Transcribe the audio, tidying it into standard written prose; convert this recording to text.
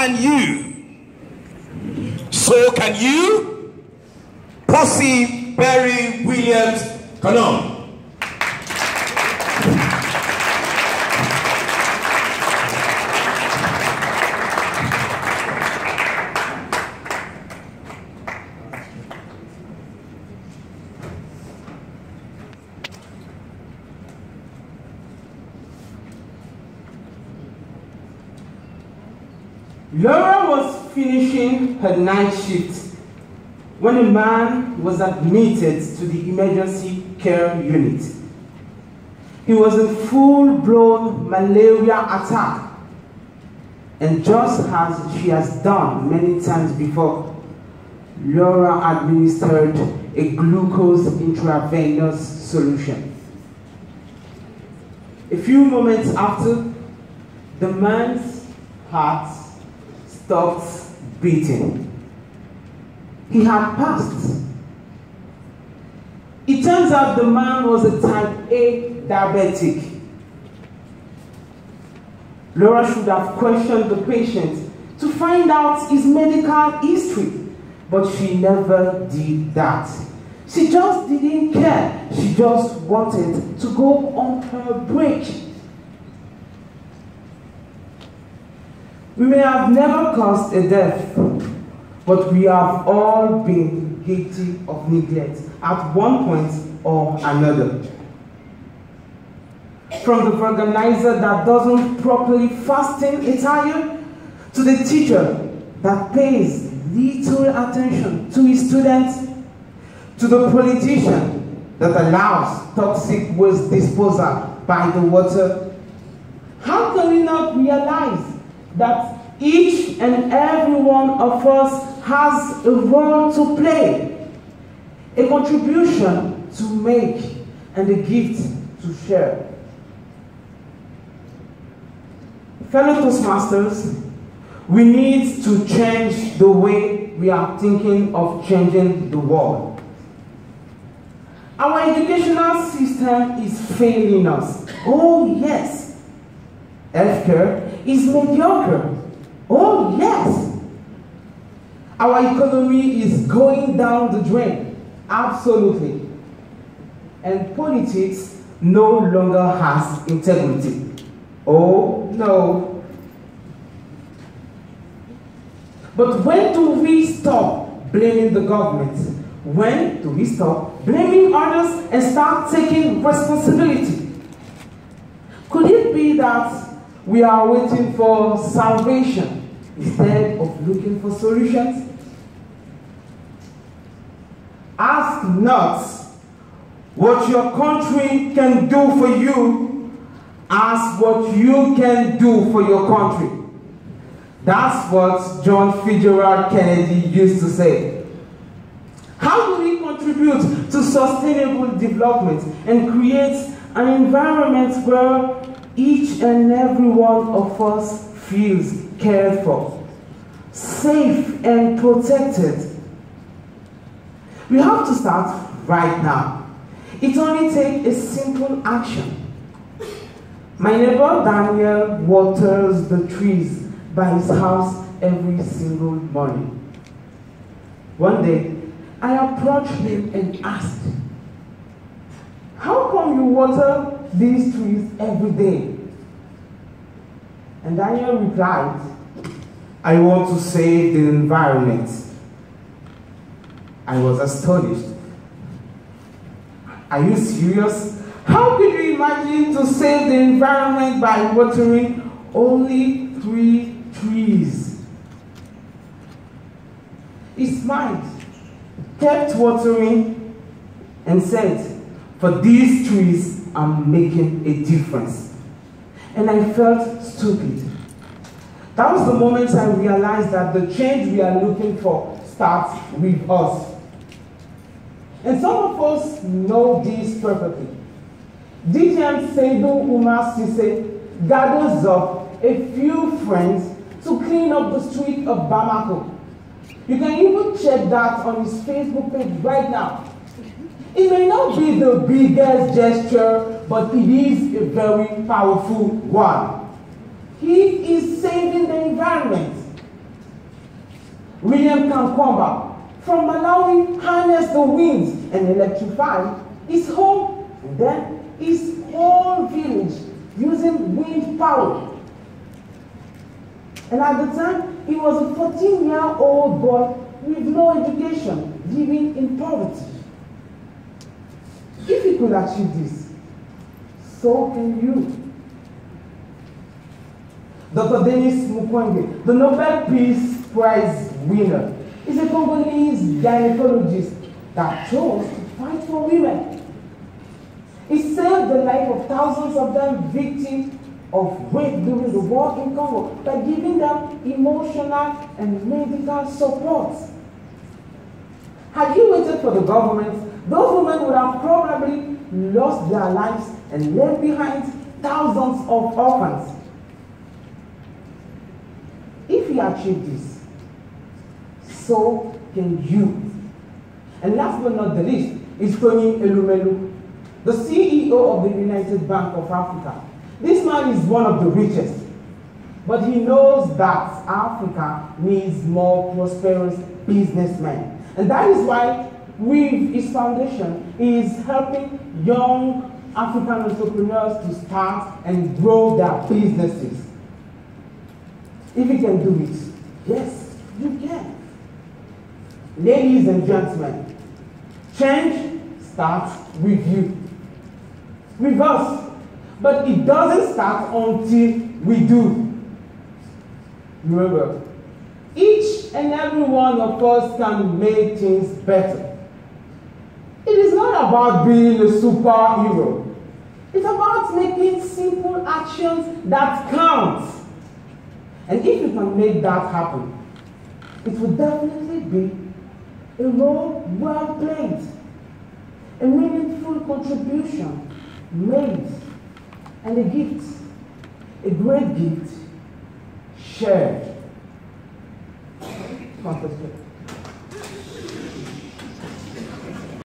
can you. So can you. Abdel-Farid William Quenum. Laura was finishing her night shift when a man was admitted to the emergency care unit. He was in full-blown malaria attack, and just as she has done many times before, Laura administered a glucose intravenous solution. A few moments after, the man's heart stopped beating. He had passed. It turns out the man was a type A diabetic. Laura should have questioned the patient to find out his medical history, but she never did that. She just didn't care. She just wanted to go on her break. We may have never caused a death, but we have all been guilty of neglect at one point or another. From the organizer that doesn't properly fasten a tire, to the teacher that pays little attention to his students, to the politician that allows toxic waste disposal by the water. How can we not realize that each and every one of us has a role to play, a contribution to make, and a gift to share? Fellow Toastmasters, we need to change the way we are thinking of changing the world. Our educational system is failing us. Oh yes. Healthcare is mediocre. Oh yes. Our economy is going down the drain. Absolutely. And politics no longer has integrity. Oh no. But when do we stop blaming the government? When do we stop blaming others and start taking responsibility? Could it be that we are waiting for salvation instead of looking for solutions? Ask not what your country can do for you. Ask what you can do for your country. That's what John Fitzgerald Kennedy used to say. How do we contribute to sustainable development and create an environment where each and every one of us feels cared for, safe and protected? We have to start right now. It only takes a simple action. My neighbor Daniel waters the trees by his house every single morning. One day, I approached him and asked, "How come you water these trees every day?" And Daniel replied, "I want to save the environment." I was astonished. Are you serious? How could you imagine to save the environment by watering only 3 trees? He smiled, kept watering, and said, "For these trees, I'm making a difference." And I felt stupid. That was the moment I realized that the change we are looking for starts with us. And some of us know this perfectly. DJ Seydou Umar Sise gathers up a few friends to clean up the street of Bamako. You can even check that on his Facebook page right now. It may not be the biggest gesture, but it is a very powerful one. He is saving the environment. William Quenum from Malawi harnessed the winds and electrified his home and then his whole village using wind power. And at the time, he was a 14-year-old boy with no education, living in poverty. If he could achieve this, so can you. Dr. Denis Mukwege, the Nobel Peace Prize winner, is a Congolese gynecologist that chose to fight for women. He saved the life of thousands of them victims of rape during the war in Congo by giving them emotional and medical support. Had he waited for the government, those women would have probably lost their lives and left behind thousands of orphans. If he achieved this, so can you. And last but not the least is Tony Elumelu, the CEO of the United Bank of Africa. This man is one of the richest, but he knows that Africa needs more prosperous businessmen. And that is why, with his foundation, he is helping young African entrepreneurs to start and grow their businesses. If you can do it, yes, you can. Ladies and gentlemen, change starts with you, with us. But it doesn't start until we do. Remember, each and every one of us can make things better. It is not about being a superhero. It's about making simple actions that count. And if you can make that happen, it will definitely be a role well played, a meaningful contribution made, and a gift, a great gift, shared. Come on,